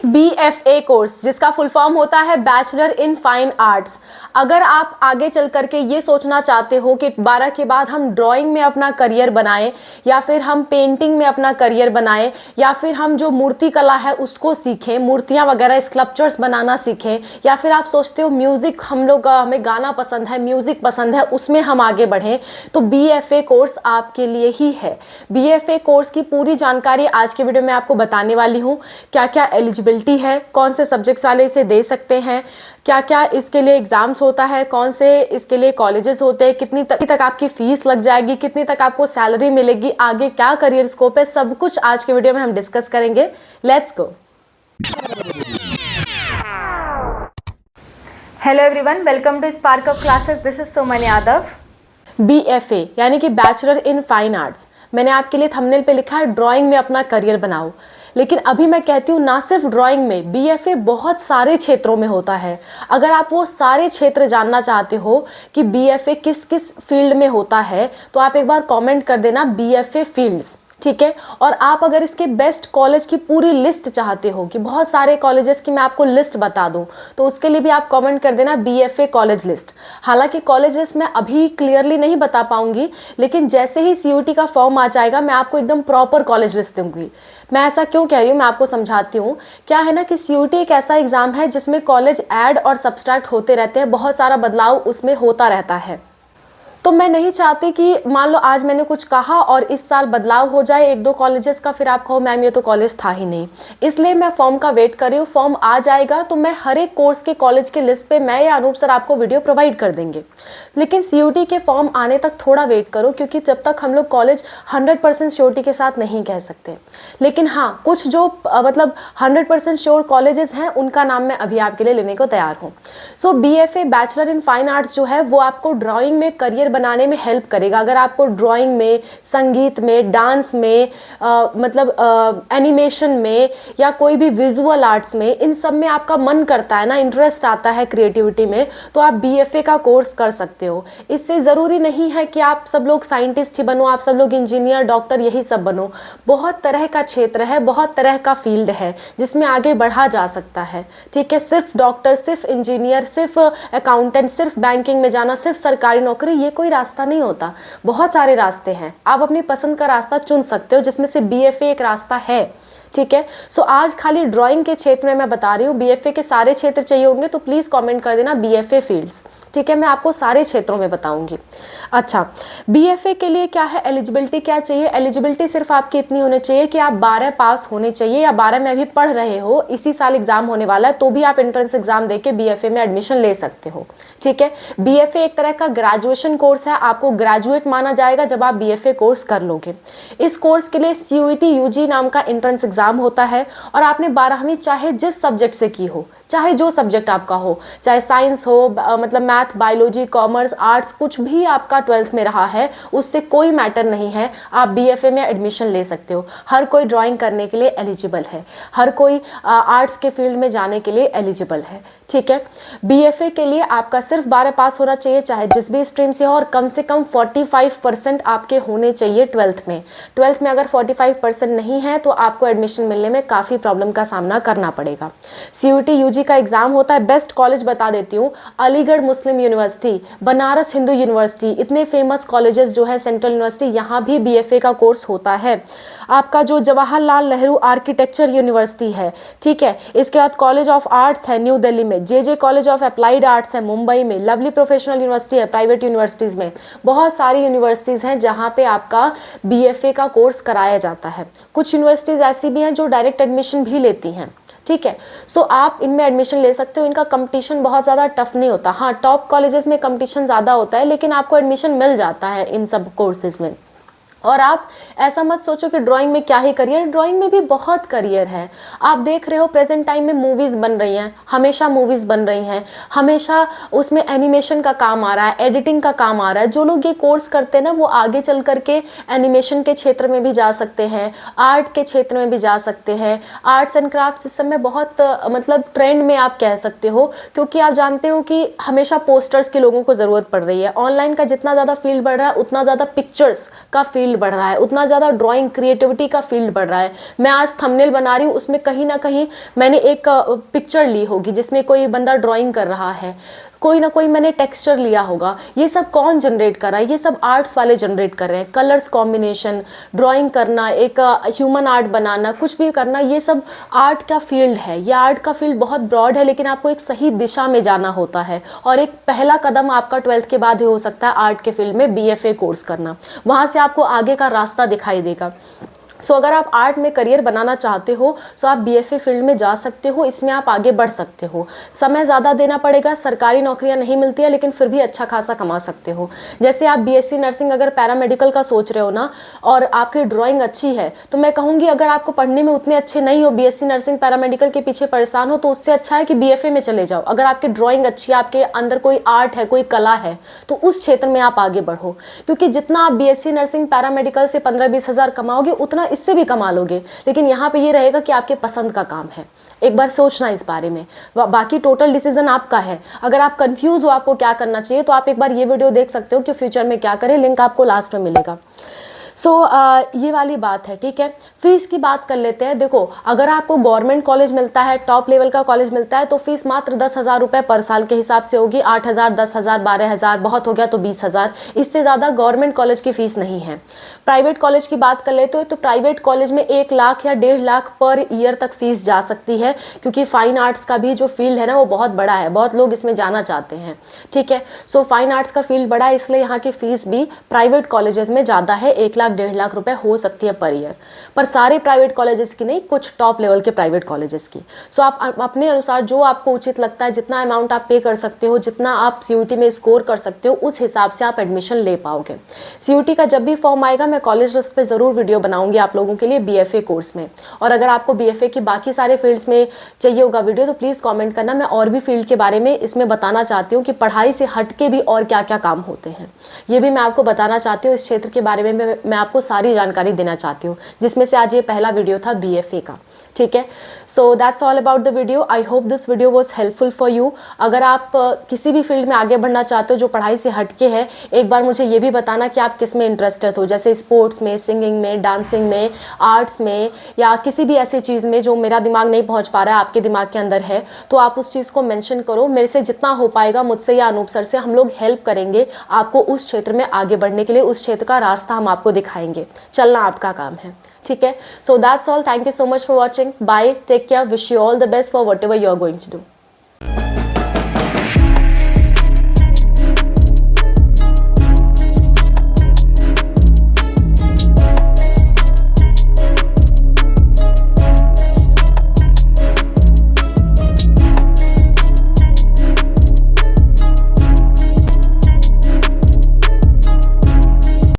BFA course जिसका full form होता है बैचलर इन फाइन आर्ट्स। अगर आप आगे चल करके ये सोचना चाहते हो कि 12 के बाद हम ड्राइंग में अपना करियर बनाएं या फिर हम पेंटिंग में अपना करियर बनाएं या फिर हम जो मूर्ति कला है उसको सीखें, मूर्तियां वगैरह स्कल्पचर्स बनाना सीखें, या फिर आप सोचते हो म्यूज़िक हमें गाना पसंद है, म्यूज़िक पसंद है, उसमें हम आगे बढ़ें, तो BFA कोर्स आपके लिए ही है। BFA कोर्स की पूरी जानकारी आज के वीडियो में आपको बताने वाली हूँ। क्या क्या एलिजिबिलिटी है, कौन से सब्जेक्ट्स वाले इसे दे सकते हैं, क्या क्या इसके लिए एग्जाम्स होता है, कौन से इसके लिए कॉलेजेस होते हैं, कितनी तक आपकी फीस लग जाएगी, कितनी तक आपको सैलरी मिलेगी, आगे क्या करियर स्कोप है, सब कुछ आज के वीडियो में हम डिस्कस करेंगे। Let's go. Hello everyone, welcome to Spark of Classes. This is Suman Yadav. BFA यानी कि बैचलर इन फाइन आर्ट्स, मैंने आपके लिए थंबनेल पे लिखा है ड्राइंग में अपना करियर बनाओ, लेकिन अभी मैं कहती हूँ ना सिर्फ ड्राइंग में, BFA बहुत सारे क्षेत्रों में होता है। अगर आप वो सारे क्षेत्र जानना चाहते हो कि BFA किस किस फील्ड में होता है तो आप एक बार कमेंट कर देना BFA फील्ड्स, ठीक है। और आप अगर इसके बेस्ट कॉलेज की पूरी लिस्ट चाहते हो कि बहुत सारे कॉलेजेस की मैं आपको लिस्ट बता दूं, तो उसके लिए भी आप कमेंट कर देना BFA कॉलेज लिस्ट। हालांकि कॉलेजेस मैं अभी क्लियरली नहीं बता पाऊंगी, लेकिन जैसे ही CUET का फॉर्म आ जाएगा मैं आपको एकदम प्रॉपर कॉलेज लिस्ट दूंगी। मैं ऐसा क्यों कह रही हूँ, मैं आपको समझाती हूँ। क्या है ना कि CUET एक ऐसा एग्जाम है जिसमें कॉलेज ऐड और सब्सट्रैक्ट होते रहते हैं, बहुत सारा बदलाव उसमें होता रहता है। तो मैं नहीं चाहती कि मान लो आज मैंने कुछ कहा और इस साल बदलाव हो जाए एक दो कॉलेजेस का, फिर आप कहो मैम ये तो कॉलेज था ही नहीं। इसलिए मैं फॉर्म का वेट कर रही हूँ। फॉर्म आ जाएगा तो मैं हर एक कोर्स के कॉलेज के लिस्ट पे मैं या अनूप सर आपको वीडियो प्रोवाइड कर देंगे। लेकिन CUET के फॉर्म आने तक थोड़ा वेट करो, क्योंकि जब तक हम लोग कॉलेज 100% श्योरिटी के साथ नहीं कह सकते। लेकिन हाँ, कुछ जो मतलब 100% श्योर कॉलेजेस हैं उनका नाम मैं अभी आपके लिए लेने को तैयार हूँ। सो BFA bachelor in fine arts जो है वो आपको ड्राइंग में करियर बनाने में हेल्प करेगा। अगर आपको ड्राइंग में, संगीत में, डांस में, एनिमेशन में या कोई भी विजुअल आर्ट्स में, इन सब में आपका मन करता है ना, इंटरेस्ट आता है क्रिएटिविटी में, तो आप BFA का कोर्स कर सकते हो। इससे ज़रूरी नहीं है कि आप सब लोग साइंटिस्ट ही बनो, आप सब लोग इंजीनियर, डॉक्टर यही सब बनो। बहुत तरह का क्षेत्र है, बहुत तरह का फील्ड है जिसमें आगे बढ़ा जा सकता है, ठीक है। सिर्फ डॉक्टर, सिर्फ इंजीनियर, सिर्फ अकाउंटेंट, सिर्फ बैंकिंग में जाना, सिर्फ सरकारी नौकरी, ये कोई रास्ता नहीं होता। बहुत सारे रास्ते हैं, आप अपनी पसंद का रास्ता चुन सकते हो, जिसमें से BFA एक रास्ता है, ठीक है। सो आज खाली ड्राइंग के क्षेत्र में मैं बता रही हूँ। BFA के सारे क्षेत्र चाहिए होंगे तो प्लीज़ कमेंट कर देना BFA फील्ड्स, ठीक है। मैं आपको सारे क्षेत्रों में बताऊंगी। अच्छा, BFA के लिए क्या है, एलिजिबिलिटी क्या चाहिए? एलिजिबिलिटी सिर्फ आपकी इतनी होनी चाहिए कि आप 12 पास होने चाहिए, या 12 में अभी पढ़ रहे हो, इसी साल एग्जाम होने वाला है, तो भी आप एंट्रेंस एग्जाम देके BFA में एडमिशन ले सकते हो, ठीक है। BFA एक तरह का ग्रेजुएशन कोर्स है, आपको ग्रेजुएट माना जाएगा जब आप BFA कोर्स कर लोगे। इस कोर्स के लिए CUET UG नाम का एंट्रेंस एग्जाम होता है, और आपने 12वीं चाहे जिस सब्जेक्ट से की हो, चाहे जो सब्जेक्ट आपका हो, चाहे साइंस हो, मतलब मैथ, बायोलॉजी, कॉमर्स, आर्ट्स, कुछ भी आपका 12th में रहा है, उससे कोई मैटर नहीं है, आप BFA में एडमिशन ले सकते हो। हर कोई ड्राइंग करने के लिए एलिजिबल है, हर कोई आर्ट्स के फील्ड में जाने के लिए एलिजिबल है, ठीक है। BFA के लिए आपका सिर्फ 12 पास होना चाहिए, चाहे जिस भी स्ट्रीम से हो, और कम से कम 45% आपके होने चाहिए 12th में। 12th में अगर 45% नहीं है तो आपको एडमिशन मिलने में काफ़ी प्रॉब्लम का सामना करना पड़ेगा। CUET UG का एग्जाम होता है। बेस्ट कॉलेज बता देती हूँ, अलीगढ़ मुस्लिम यूनिवर्सिटी, बनारस हिंदू यूनिवर्सिटी, इतने फेमस कॉलेजेस जो है, सेंट्रल यूनिवर्सिटी, यहाँ भी BFA का कोर्स होता है। आपका जो जवाहरलाल नेहरू आर्किटेक्चर यूनिवर्सिटी है, ठीक है। इसके बाद कॉलेज ऑफ आर्ट्स है न्यू दिल्ली में, JJ college of applied arts है मुंबई में, लवली प्रोफेशनल यूनिवर्सिटी है, प्राइवेट यूनिवर्सिटीज़ में, बहुत सारी यूनिवर्सिटीज़ हैं जहाँ पे आपका BFA का कोर्स कराया जाता है। कुछ यूनिवर्सिटीज़ ऐसी भी हैं जो डायरेक्ट एडमिशन भी लेती हैं, ठीक है। सो आप इनमें एडमिशन ले सकते हो। इनका कंपटीशन बहुत ज़्यादा टफ नहीं होता। हाँ, टॉप कॉलेजेस में कंपटीशन ज़्यादा होता है, लेकिन आपको एडमिशन मिल जाता है इन सब कोर्सेज में। और आप ऐसा मत सोचो कि ड्राइंग में क्या ही करियर, ड्राइंग में भी बहुत करियर है। आप देख रहे हो प्रेजेंट टाइम में मूवीज़ बन रही हैं, हमेशा मूवीज़ बन रही हैं, हमेशा उसमें एनिमेशन का काम आ रहा है, एडिटिंग का काम आ रहा है। जो लोग ये कोर्स करते हैं ना, वो आगे चल करके एनिमेशन के क्षेत्र में भी जा सकते हैं, आर्ट के क्षेत्र में भी जा सकते हैं। आर्ट्स एंड क्राफ्ट इस समय बहुत मतलब ट्रेंड में आप कह सकते हो, क्योंकि आप जानते हो कि हमेशा पोस्टर्स के लोगों को ज़रूरत पड़ रही है। ऑनलाइन का जितना ज़्यादा फील्ड बढ़ रहा है, उतना ज़्यादा पिक्चर्स का फील्ड फील्ड बढ़ रहा है, उतना ज़्यादा ड्राइंग क्रिएटिविटी का फील्ड बढ़ रहा है। मैं आज थंबनेल बना रही हूँ, उसमें कहीं ना कहीं मैंने एक पिक्चर ली होगी जिसमें कोई बंदा ड्राइंग कर रहा है, कोई ना कोई मैंने टेक्सचर लिया होगा। ये सब कौन जनरेट कर रहा है? ये सब आर्ट्स वाले जनरेट कर रहे हैं। कलर्स कॉम्बिनेशन, ड्राइंग करना, एक ह्यूमन आर्ट बनाना, कुछ भी करना, ये सब आर्ट का फील्ड है। ये आर्ट का फील्ड बहुत ब्रॉड है, लेकिन आपको एक सही दिशा में जाना होता है। और एक पहला कदम आपका 12th के बाद ही हो सकता है आर्ट के फील्ड में BFA कोर्स करना। वहाँ से आपको आगे का रास्ता दिखाई देगा। सो अगर आप आर्ट में करियर बनाना चाहते हो तो आप BFA फील्ड में जा सकते हो, इसमें आप आगे बढ़ सकते हो। समय ज़्यादा देना पड़ेगा, सरकारी नौकरियां नहीं मिलती है, लेकिन फिर भी अच्छा खासा कमा सकते हो। जैसे आप BSc नर्सिंग अगर पैरामेडिकल का सोच रहे हो ना, और आपकी ड्राइंग अच्छी है, तो मैं कहूँगी अगर आपको पढ़ने में उतने अच्छे नहीं हो, BSc नर्सिंग पैरामेडिकल के पीछे परेशान हो, तो उससे अच्छा है कि BFA में चले जाओ। अगर आपकी ड्राइंग अच्छी है, आपके अंदर कोई आर्ट है, कोई कला है, तो उस क्षेत्र में आप आगे बढ़ो। क्योंकि जितना आप BSc नर्सिंग पैरामेडिकल से 15-20 हज़ार कमाओगे, उतना इससे भी कमा लोगे, लेकिन यहाँ पे ये रहेगा कि आपके पसंद का काम है। एक बार सोचना इस बारे में, बाकी टोटल डिसीजन आपका है। अगर आप कंफ्यूज हो आपको क्या करना चाहिए, तो आप एक बार ये वीडियो देख सकते हो कि फ्यूचर में क्या करें, लिंक आपको लास्ट में मिलेगा। ये वाली बात है, ठीक है। फीस की बात कर लेते हैं। देखो, अगर आपको गवर्नमेंट कॉलेज मिलता है, टॉप लेवल का कॉलेज मिलता है, तो फीस मात्र 10,000 रुपये पर साल के हिसाब से होगी। 8,000, 10,000, 12,000, बहुत हो गया तो 20,000। इससे ज़्यादा गवर्नमेंट कॉलेज की फ़ीस नहीं है। प्राइवेट कॉलेज की बात कर लेते हो तो प्राइवेट कॉलेज में 1 लाख या 1.5 लाख पर ईयर तक फीस जा सकती है, क्योंकि फाइन आर्ट्स का भी जो फील्ड है ना, वो बहुत बड़ा है, बहुत लोग इसमें जाना चाहते हैं, ठीक है। सो फाइन आर्ट्स का फील्ड बड़ा है, इसलिए यहाँ की फीस भी प्राइवेट कॉलेजेस में ज़्यादा है। 1 लाख 1.5 लाख रुपए हो सकती है पर ईयर, पर सारे प्राइवेट कॉलेजेस की नहीं, कुछ टॉप लेवल के प्राइवेट कॉलेजेस की। सो आप अपने अनुसार जो आपको उचित लगता है, जितना अमाउंट आप पे कर सकते हो, जितना आप CUT में स्कोर कर सकते हो, उस हिसाब से आप एडमिशन ले पाओगे। CUT का जब भी फॉर्म आएगा, मैं कॉलेज लिस्ट पे ज़रूर वीडियो बनाऊंगी आप लोगों के लिए BFA कोर्स में। और अगर आपको BFA की बाकी सारे फील्ड्स में चाहिए होगा वीडियो, तो प्लीज़ कमेंट करना। मैं और भी फील्ड के बारे में इसमें बताना चाहती हूँ कि पढ़ाई से हट के भी और क्या क्या काम होते हैं, ये भी मैं आपको बताना चाहती हूँ। इस क्षेत्र के बारे में मैं आपको सारी जानकारी देना चाहती हूँ, जिसमें से आज ये पहला वीडियो था BFA का, ठीक है। So that's all about the video. I hope this video was helpful for you. अगर आप किसी भी फील्ड में आगे बढ़ना चाहते हो जो पढ़ाई से हटके है, एक बार मुझे ये भी बताना कि आप किस में इंटरेस्टेड हो, जैसे स्पोर्ट्स में, सिंगिंग में, डांसिंग में, आर्ट्स में, या किसी भी ऐसी चीज़ में जो मेरा दिमाग नहीं पहुंच पा रहा है, आपके दिमाग के अंदर है, तो आप उस चीज़ को मेंशन करो। मेरे से जितना हो पाएगा, मुझसे या अनूप सर से, हम लोग हेल्प करेंगे आपको उस क्षेत्र में आगे बढ़ने के लिए। उस क्षेत्र का रास्ता हम आपको दिखाएंगे, चलना आपका काम है, ठीक है। So that's all, thank you so much for watching, bye, take care, wish you all the best for whatever you are going to do.